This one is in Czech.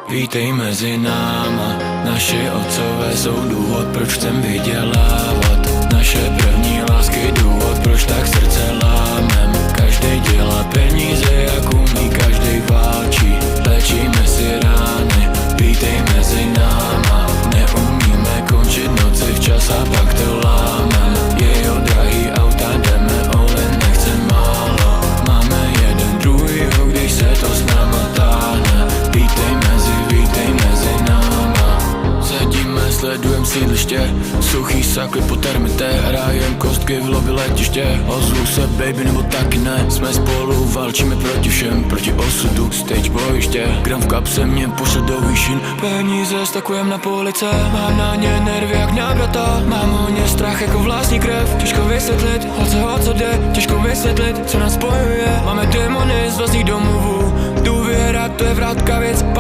Vítej mezi náma, naši otcové jsou důvod, proč chcem vydělávat. Naše první lásky důvod, proč tak srdce lámem. Každej dělá peníze, jak umí, každej válčí. Léčíme si rány, vítej mezi náma. Neumíme končit noci včas a pak to lámem. Jejo drahý auta, jdeme all in, nechce málo. Máme jeden druhýho, když se to s náma táhne. Vítej mezi náma. Sedíme, sledujem sídliště, suchý sakly po termité. Hrajem kostky v lobby letiště. Ozvu se baby, nebo taky ne. Jsme spolu, válčíme proti všem, proti osudu, stage bojiště. Gram v kapse mě pošle do výšin. Peníze stakujem na police, mám na ně nervy jak na brata. Mám o ně strach jako vlastní krev. Těžko vysvětlit, o co jde. Těžko vysvětlit, co nás spojuje. Máme démony z vlastních domovů. Důvěra, to je vratka věc, pár